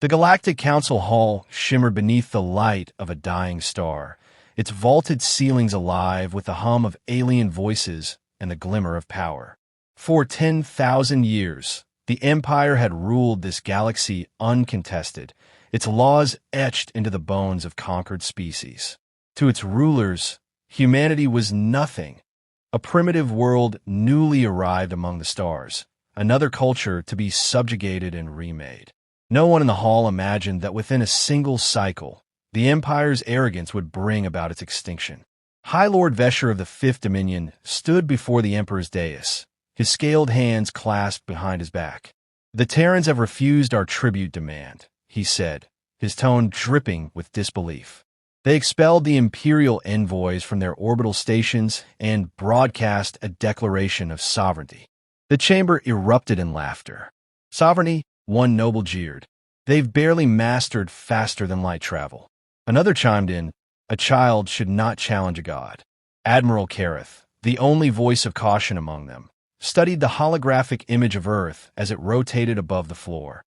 The Galactic Council Hall shimmered beneath the light of a dying star, its vaulted ceilings alive with the hum of alien voices and the glimmer of power. For 10,000 years, the Empire had ruled this galaxy uncontested, its laws etched into the bones of conquered species. To its rulers, humanity was nothing, a primitive world newly arrived among the stars, another culture to be subjugated and remade. No one in the hall imagined that within a single cycle, the Empire's arrogance would bring about its extinction. High Lord Vesher of the Fifth Dominion stood before the Emperor's dais, his scaled hands clasped behind his back. "The Terrans have refused our tribute demand," he said, his tone dripping with disbelief. "They expelled the Imperial envoys from their orbital stations and broadcast a declaration of sovereignty." The chamber erupted in laughter. "Sovereignty?" one noble jeered. "They've barely mastered faster than light travel." Another chimed in, "A child should not challenge a god." Admiral Kareth, the only voice of caution among them, studied the holographic image of Earth as it rotated above the floor.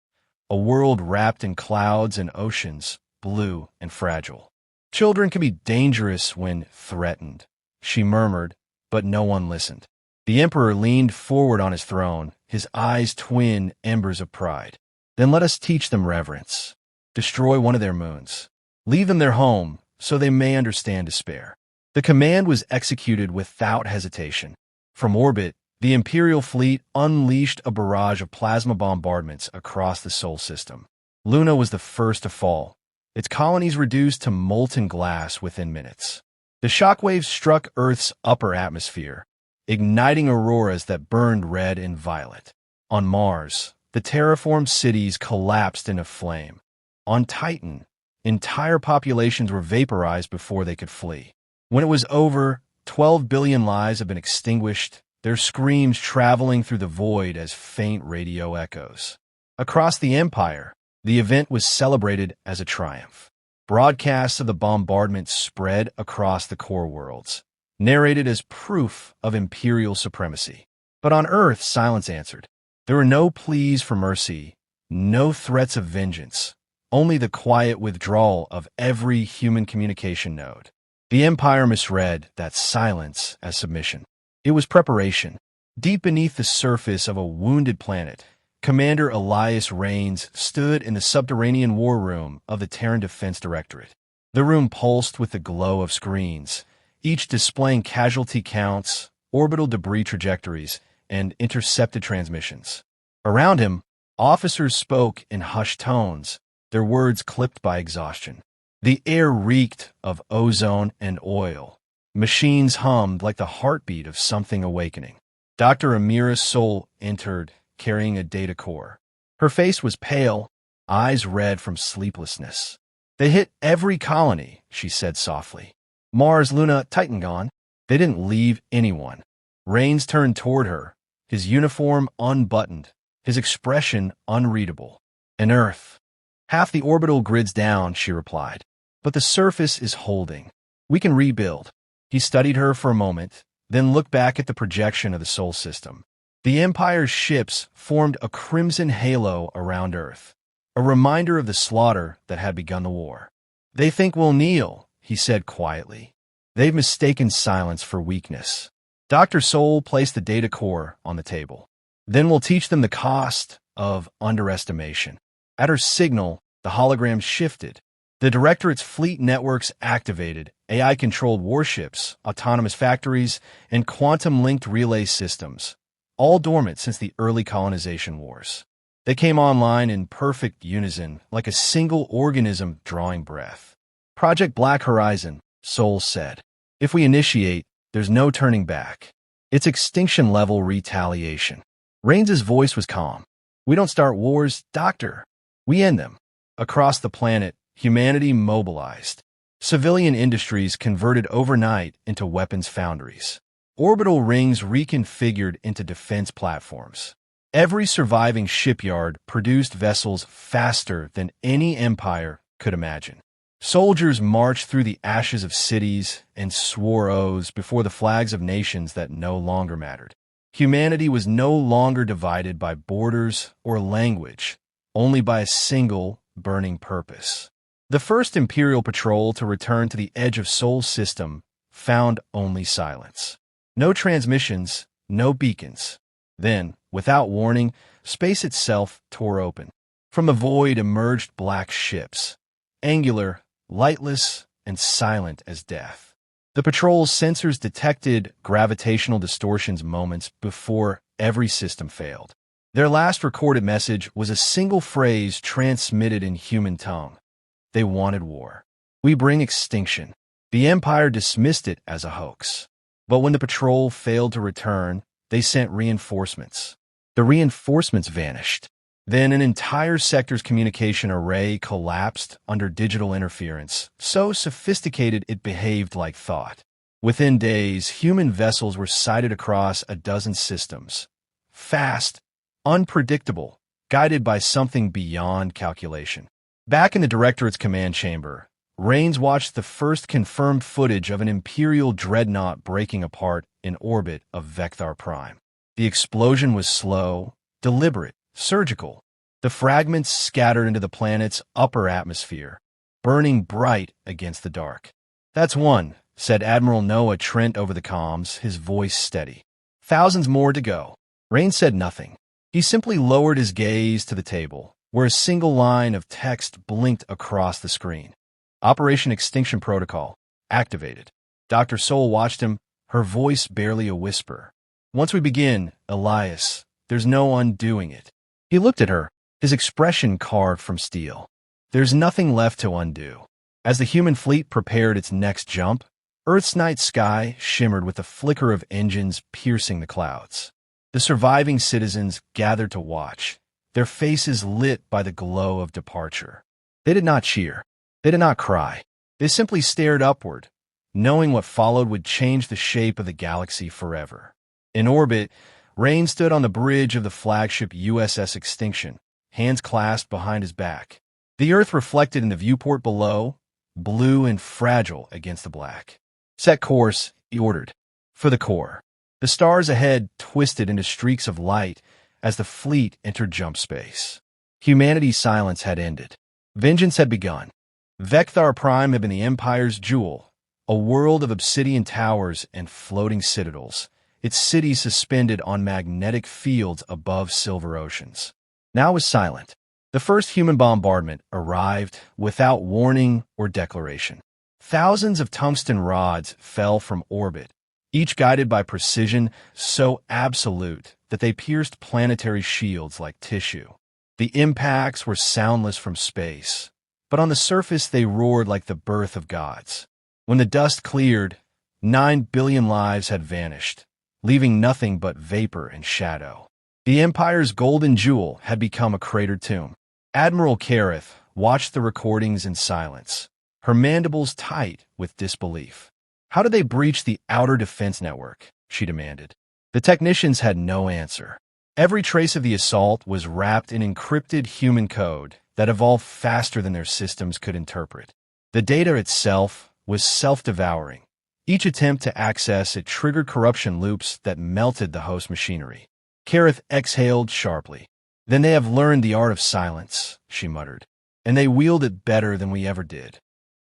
A world wrapped in clouds and oceans, blue and fragile. "Children can be dangerous when threatened," she murmured, but no one listened. The Emperor leaned forward on his throne, his eyes twin embers of pride. "Then let us teach them reverence. Destroy one of their moons. Leave them their home, so they may understand despair." The command was executed without hesitation. From orbit, the Imperial fleet unleashed a barrage of plasma bombardments across the Sol system. Luna was the first to fall, its colonies reduced to molten glass within minutes. The shockwaves struck Earth's upper atmosphere, igniting auroras that burned red and violet. On Mars, the terraformed cities collapsed into flame. On Titan, entire populations were vaporized before they could flee. When it was over, 12 billion lives had been extinguished, their screams traveling through the void as faint radio echoes. Across the Empire, the event was celebrated as a triumph. Broadcasts of the bombardment spread across the core worlds, narrated as proof of Imperial supremacy. But on Earth, silence answered. There were no pleas for mercy, no threats of vengeance, only the quiet withdrawal of every human communication node. The Empire misread that silence as submission. It was preparation. Deep beneath the surface of a wounded planet, Commander Elias Rains stood in the subterranean war room of the Terran Directorate. The room pulsed with the glow of screens, each displaying casualty counts, orbital debris trajectories, and intercepted transmissions. Around him, officers spoke in hushed tones, their words clipped by exhaustion. The air reeked of ozone and oil. Machines hummed like the heartbeat of something awakening. Dr. Amira Sol entered, carrying a data core. Her face was pale, eyes red from sleeplessness. "They hit every colony," she said softly. "Mars, Luna, Titan gone. They didn't leave anyone." Rains turned toward her, his uniform unbuttoned, his expression unreadable. "An Earth. Half the orbital grid's down," she replied. "But the surface is holding. We can rebuild." He studied her for a moment, then looked back at the projection of the Sol system. The Empire's ships formed a crimson halo around Earth, a reminder of the slaughter that had begun the war. "They think we'll kneel," he said quietly. "They've mistaken silence for weakness." Dr. Sol placed the data core on the table. "Then we'll teach them the cost of underestimation." At her signal, the hologram shifted. The Directorate's fleet networks activated, AI-controlled warships, autonomous factories, and quantum-linked relay systems, all dormant since the early colonization wars. They came online in perfect unison, like a single organism drawing breath. "Project Black Horizon," Sol said. "If we initiate, there's no turning back. It's extinction-level retaliation." Rains's voice was calm. "We don't start wars, Doctor. We end them." Across the planet, humanity mobilized. Civilian industries converted overnight into weapons foundries. Orbital rings reconfigured into defense platforms. Every surviving shipyard produced vessels faster than any empire could imagine. Soldiers marched through the ashes of cities and swore oaths before the flags of nations that no longer mattered. Humanity was no longer divided by borders or language, only by a single, burning purpose. The first Imperial patrol to return to the edge of Sol's system found only silence. No transmissions, no beacons. Then, without warning, space itself tore open. From the void emerged black ships, angular, lightless, and silent as death. The patrol's sensors detected gravitational distortions moments before every system failed. Their last recorded message was a single phrase transmitted in human tongue. They wanted war. We bring extinction. The Empire dismissed it as a hoax. But when the patrol failed to return, they sent reinforcements. The reinforcements vanished. Then an entire sector's communication array collapsed under digital interference, so sophisticated it behaved like thought. Within days, human vessels were sighted across a dozen systems. Fast, unpredictable, guided by something beyond calculation. Back in the Directorate's command chamber, Rains watched the first confirmed footage of an Imperial dreadnought breaking apart in orbit of Vear Prime. The explosion was slow, deliberate, surgical. The fragments scattered into the planet's upper atmosphere, burning bright against the dark. "That's one," said Admiral Noah Trent over the comms, his voice steady. "Thousands more to go." Rains said nothing. He simply lowered his gaze to the table, where a single line of text blinked across the screen. Operation Extinction Protocol, activated. Dr. Sol watched him, her voice barely a whisper. "Once we begin, Elias, there's no undoing it." He looked at her, his expression carved from steel. There's nothing left to undo. As the human fleet prepared its next jump, Earth's night sky shimmered with the flicker of engines piercing the clouds. The surviving citizens gathered to watch, their faces lit by the glow of departure. They did not cheer. They did not cry. They simply stared upward, knowing what followed would change the shape of the galaxy forever. In orbit, Rain stood on the bridge of the flagship USS Extinction, hands clasped behind his back. The Earth reflected in the viewport below, blue and fragile against the black. "Set course," he ordered. "For the core." The stars ahead twisted into streaks of light as the fleet entered jump space. Humanity's silence had ended. Vengeance had begun. Vear Prime had been the Empire's jewel, a world of obsidian towers and floating citadels, its cities suspended on magnetic fields above silver oceans. Now it was silent. The first human bombardment arrived without warning or declaration. Thousands of tungsten rods fell from orbit, each guided by precision so absolute that they pierced planetary shields like tissue. The impacts were soundless from space, but on the surface they roared like the birth of gods. When the dust cleared, 9 billion lives had vanished, leaving nothing but vapor and shadow. The Empire's golden jewel had become a cratered tomb. Admiral Kareth watched the recordings in silence, her mandibles tight with disbelief. "How did they breach the outer defense network?" she demanded. The technicians had no answer. Every trace of the assault was wrapped in encrypted human code that evolved faster than their systems could interpret. The data itself was self-devouring. Each attempt to access it triggered corruption loops that melted the host machinery. Kareth exhaled sharply. "Then they have learned the art of silence," she muttered, "and they wield it better than we ever did."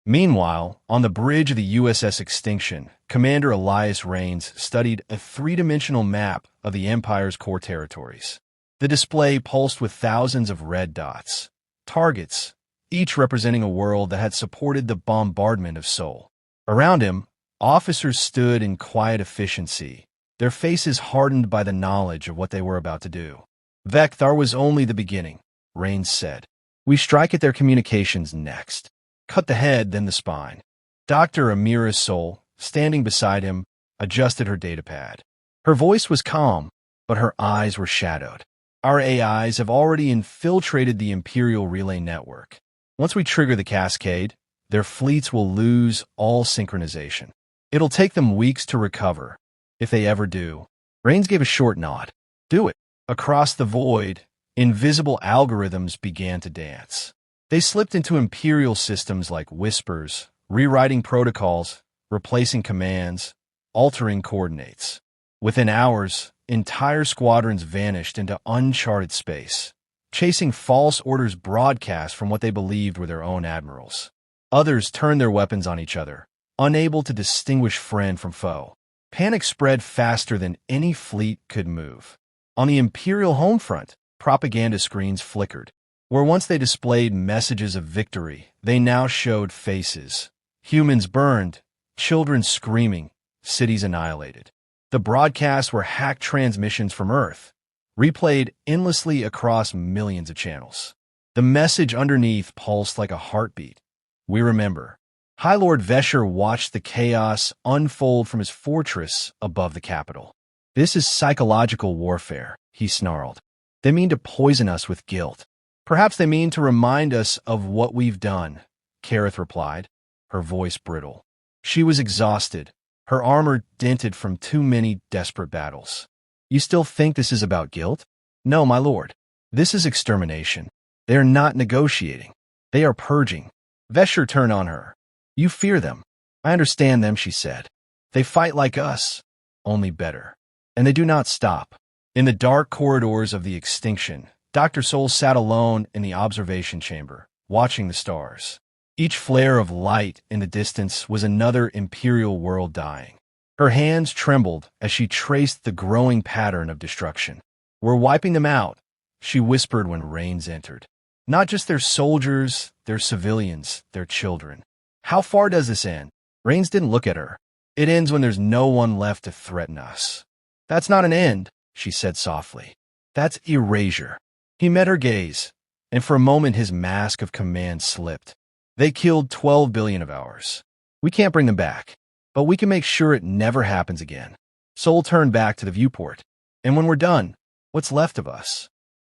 Meanwhile, on the bridge of the USS Extinction, Commander Elias Rains studied a three-dimensional map of the Empire's core territories. The display pulsed with thousands of red dots, targets, each representing a world that had supported the bombardment of Sol. Around him, officers stood in quiet efficiency, their faces hardened by the knowledge of what they were about to do. "Vear was only the beginning," Rains said. "We strike at their communications next. Cut the head, then the spine." Dr. Amira Sol, standing beside him, adjusted her datapad. Her voice was calm, but her eyes were shadowed. "Our AIs have already infiltrated the Imperial relay network. Once we trigger the cascade, their fleets will lose all synchronization. It'll take them weeks to recover, if they ever do." Rains gave a short nod. "Do it." Across the void, invisible algorithms began to dance. They slipped into Imperial systems like whispers, rewriting protocols, replacing commands, altering coordinates. Within hours, entire squadrons vanished into uncharted space, chasing false orders broadcast from what they believed were their own admirals. Others turned their weapons on each other, unable to distinguish friend from foe. Panic spread faster than any fleet could move. On the Imperial home front, propaganda screens flickered. Where once they displayed messages of victory, they now showed faces. Humans burned, children screaming, cities annihilated. The broadcasts were hacked transmissions from Earth, replayed endlessly across millions of channels. The message underneath pulsed like a heartbeat. We remember. High Lord Vear watched the chaos unfold from his fortress above the capital. This is psychological warfare, he snarled. They mean to poison us with guilt. Perhaps they mean to remind us of what we've done, Kareth replied, her voice brittle. She was exhausted, her armor dented from too many desperate battles. You still think this is about guilt? No, my lord. This is extermination. They are not negotiating. They are purging. Vear turned on her. You fear them. I understand them, she said. They fight like us, only better. And they do not stop. In the dark corridors of the extinction, Dr. Sol sat alone in the observation chamber, watching the stars. Each flare of light in the distance was another Imperial world dying. Her hands trembled as she traced the growing pattern of destruction. We're wiping them out, she whispered when Rains entered. Not just their soldiers, their civilians, their children. How far does this end? Rains didn't look at her. It ends when there's no one left to threaten us. That's not an end, she said softly. That's erasure. He met her gaze, and for a moment his mask of command slipped. They killed 12 billion of ours. We can't bring them back, but we can make sure it never happens again. Sol turned back to the viewport. And when we're done, what's left of us?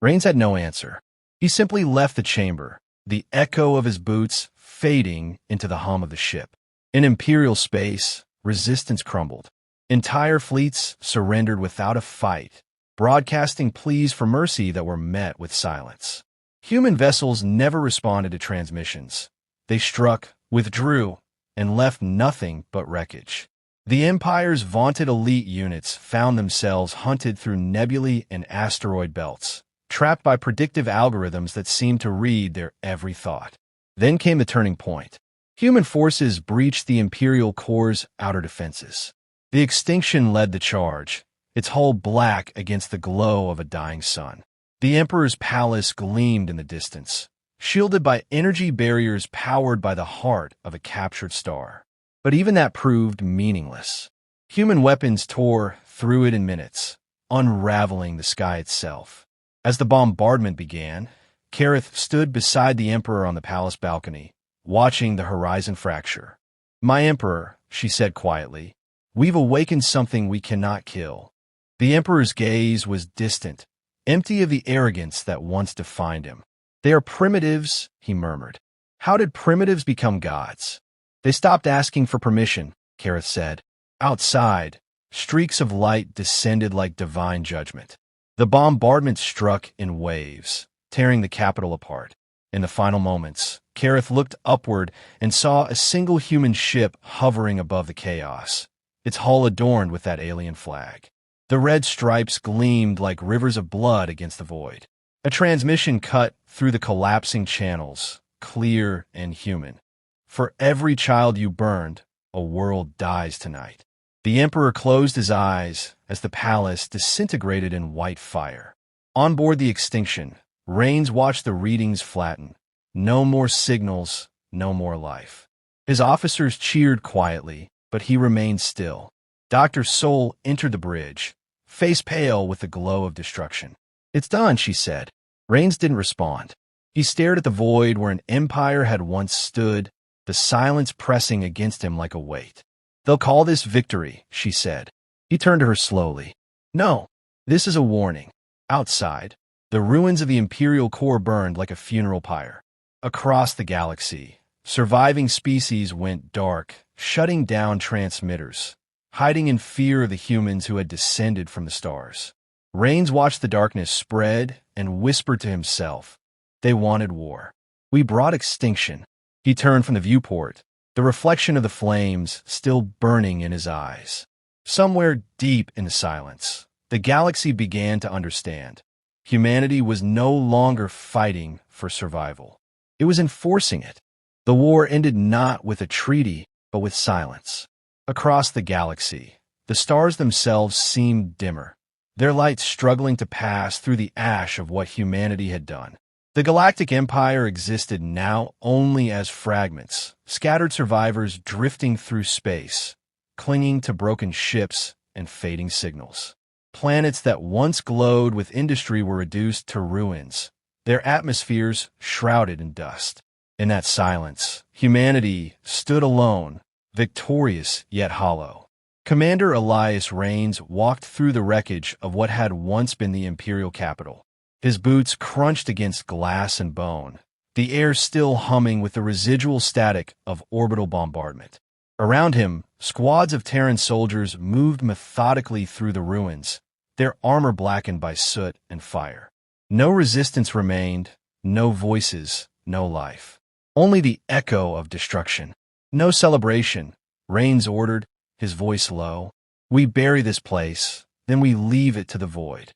Rains had no answer. He simply left the chamber, the echo of his boots fading into the hum of the ship. In Imperial space, resistance crumbled. Entire fleets surrendered without a fight, broadcasting pleas for mercy that were met with silence. Human vessels never responded to transmissions. They struck, withdrew, and left nothing but wreckage. The Empire's vaunted elite units found themselves hunted through nebulae and asteroid belts, trapped by predictive algorithms that seemed to read their every thought. Then came the turning point. Human forces breached the Imperial core's outer defenses. The extinction led the charge, its hull black against the glow of a dying sun. The Emperor's palace gleamed in the distance, shielded by energy barriers powered by the heart of a captured star. But even that proved meaningless. Human weapons tore through it in minutes, unraveling the sky itself. As the bombardment began, Kareth stood beside the Emperor on the palace balcony, watching the horizon fracture. My Emperor, she said quietly, we've awakened something we cannot kill. The Emperor's gaze was distant, empty of the arrogance that once defined him. They are primitives, he murmured. How did primitives become gods? They stopped asking for permission, Kareth said. Outside, streaks of light descended like divine judgment. The bombardment struck in waves, tearing the capital apart. In the final moments, Kareth looked upward and saw a single human ship hovering above the chaos, its hull adorned with that alien flag. The red stripes gleamed like rivers of blood against the void. A transmission cut through the collapsing channels, clear and human. For every child you burned, a world dies tonight. The Emperor closed his eyes as the palace disintegrated in white fire. On board the extinction, Rains watched the readings flatten. No more signals, no more life. His officers cheered quietly, but he remained still. Dr. Sol entered the bridge, face pale with the glow of destruction. It's done, she said. Rains didn't respond. He stared at the void where an empire had once stood, the silence pressing against him like a weight. They'll call this victory, she said. He turned to her slowly. No, this is a warning. Outside, the ruins of the Imperial core burned like a funeral pyre. Across the galaxy, surviving species went dark, shutting down transmitters, hiding in fear of the humans who had descended from the stars. Rains watched the darkness spread and whispered to himself. They wanted war. We brought extinction. He turned from the viewport, the reflection of the flames still burning in his eyes. Somewhere deep in the silence, the galaxy began to understand. Humanity was no longer fighting for survival. It was enforcing it. The war ended not with a treaty, but with silence. Across the galaxy, the stars themselves seemed dimmer, their light struggling to pass through the ash of what humanity had done. The Galactic Empire existed now only as fragments, scattered survivors drifting through space, clinging to broken ships and fading signals. Planets that once glowed with industry were reduced to ruins, their atmospheres shrouded in dust. In that silence, humanity stood alone, victorious yet hollow. Commander Elias Reigns walked through the wreckage of what had once been the Imperial capital. His boots crunched against glass and bone, the air still humming with the residual static of orbital bombardment. Around him, squads of Terran soldiers moved methodically through the ruins, their armor blackened by soot and fire. No resistance remained, no voices, no life. Only the echo of destruction. No celebration, Reigns ordered, his voice low. We bury this place, then we leave it to the void.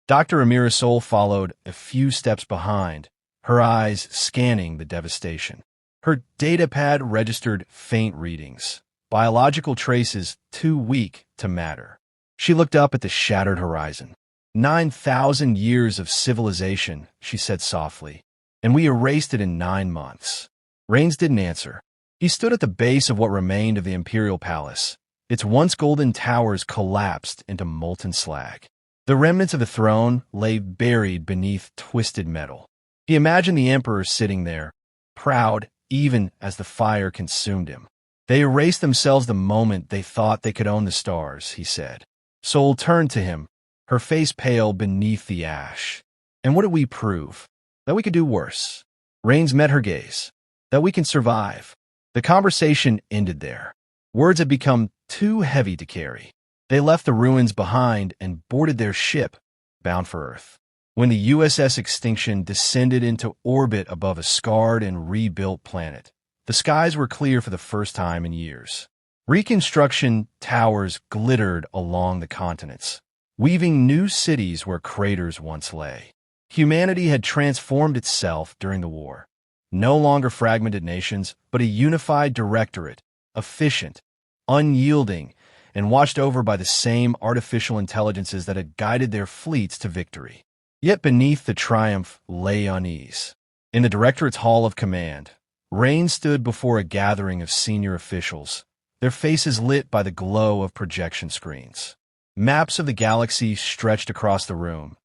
Dr. Amira Sol followed a few steps behind, her eyes scanning the devastation. Her datapad registered faint readings, biological traces too weak to matter. She looked up at the shattered horizon. 9,000 years of civilization, she said softly, and we erased it in 9 months. Reigns didn't answer. He stood at the base of what remained of the Imperial Palace. Its once golden towers collapsed into molten slag. The remnants of the throne lay buried beneath twisted metal. He imagined the Emperor sitting there, proud even as the fire consumed him. They erased themselves the moment they thought they could own the stars, he said. Sol turned to him, her face pale beneath the ash. And what did we prove? That we could do worse. Reigns met her gaze. That we can survive. The conversation ended there. Words had become too heavy to carry. They left the ruins behind and boarded their ship, bound for Earth. When the USS Extinction descended into orbit above a scarred and rebuilt planet, the skies were clear for the first time in years. Reconstruction towers glittered along the continents, weaving new cities where craters once lay. Humanity had transformed itself during the war. No longer fragmented nations, but a unified directorate, efficient, unyielding, and watched over by the same artificial intelligences that had guided their fleets to victory. Yet beneath the triumph lay unease. In the Directorate's Hall of Command, Reigns stood before a gathering of senior officials, their faces lit by the glow of projection screens. Maps of the galaxy stretched across the room,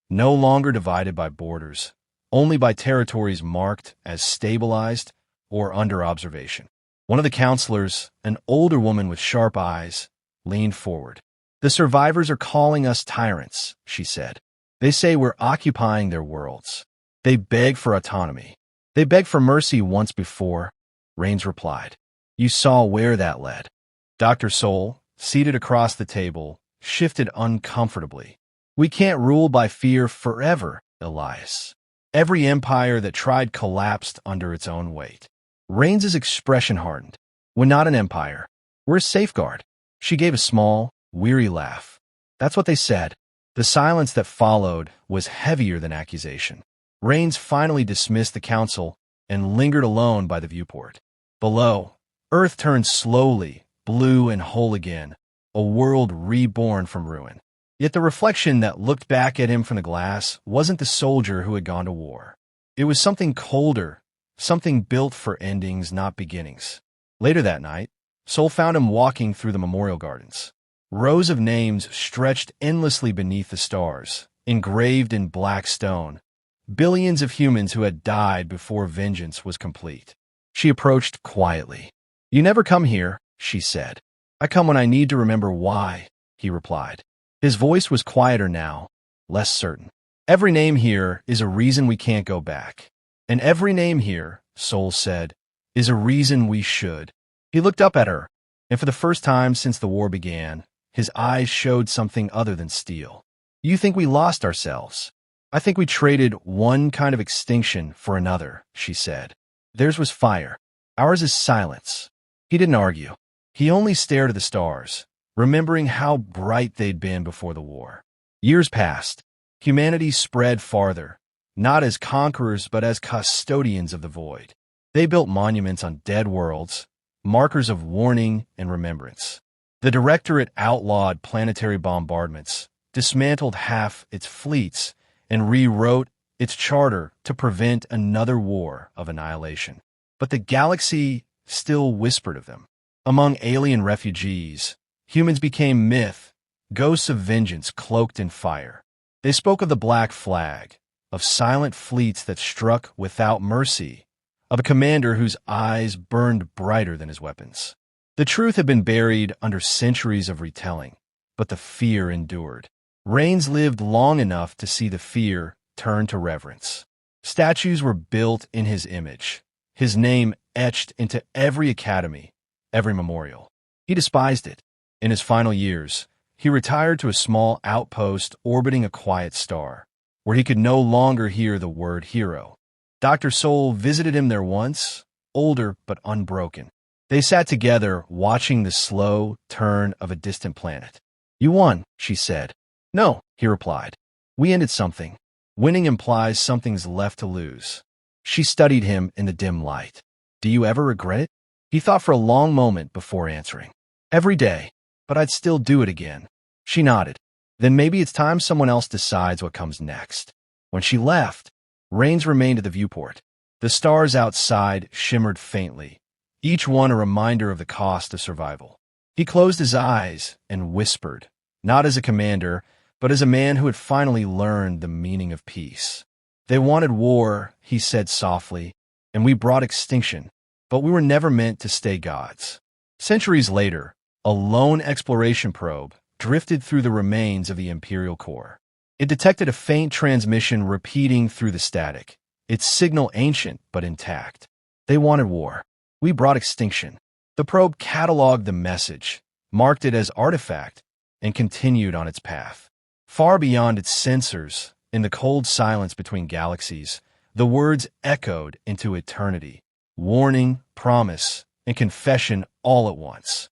no longer divided by borders, only by territories marked as stabilized or under observation. One of the counselors, an older woman with sharp eyes, leaned forward. "The survivors are calling us tyrants," she said. "They say we're occupying their worlds. They beg for autonomy. They begged for mercy once before," Reigns replied. "You saw where that led." Dr. Sol, seated across the table, shifted uncomfortably. "We can't rule by fear forever, Elias. Every empire that tried collapsed under its own weight." Reigns' expression hardened. "We're not an empire. We're a safeguard." She gave a small, weary laugh. "That's what they said." The silence that followed was heavier than accusation. Reigns finally dismissed the council and lingered alone by the viewport. Below, Earth turned slowly, blue and whole again, a world reborn from ruin. Yet the reflection that looked back at him from the glass wasn't the soldier who had gone to war. It was something colder, something built for endings, not beginnings. Later that night, Sol found him walking through the memorial gardens. Rows of names stretched endlessly beneath the stars, engraved in black stone. Billions of humans who had died before vengeance was complete. She approached quietly. "You never come here," she said. "I come when I need to remember why," he replied. His voice was quieter now, less certain. "Every name here is a reason we can't go back. And every name here," Sol said, "is a reason we should." He looked up at her, and for the first time since the war began, his eyes showed something other than steel. "You think we lost ourselves. I think we traded one kind of extinction for another," she said. "Theirs was fire. Ours is silence." He didn't argue. He only stared at the stars, remembering how bright they'd been before the war. Years passed. Humanity spread farther, not as conquerors but as custodians of the void. They built monuments on dead worlds, markers of warning and remembrance. The Directorate outlawed planetary bombardments, dismantled half its fleets, and rewrote its charter to prevent another war of annihilation. But the galaxy still whispered of them. Among alien refugees, humans became myth, ghosts of vengeance cloaked in fire. They spoke of the Black Flag, of silent fleets that struck without mercy, of a commander whose eyes burned brighter than his weapons. The truth had been buried under centuries of retelling, but the fear endured. Reigns lived long enough to see the fear turn to reverence. Statues were built in his image, his name etched into every academy, every memorial. He despised it. In his final years, he retired to a small outpost orbiting a quiet star, where he could no longer hear the word hero. Dr. Sol visited him there once, older but unbroken. They sat together, watching the slow turn of a distant planet. "You won," she said. "No," he replied. "We ended something. Winning implies something's left to lose." She studied him in the dim light. "Do you ever regret it?" He thought for a long moment before answering. "Every day, but I'd still do it again." She nodded. "Then maybe it's time someone else decides what comes next." When she left, Reigns remained at the viewport. The stars outside shimmered faintly, each one a reminder of the cost of survival. He closed his eyes and whispered, not as a commander, but as a man who had finally learned the meaning of peace. "They wanted war," he said softly, "and we brought extinction, but we were never meant to stay gods." Centuries later, a lone exploration probe drifted through the remains of the Imperial core. It detected a faint transmission repeating through the static, its signal ancient but intact. "They wanted war. We brought extinction." The probe cataloged the message, marked it as artifact, and continued on its path. Far beyond its sensors, in the cold silence between galaxies, the words echoed into eternity. Warning, promise, and confession all at once.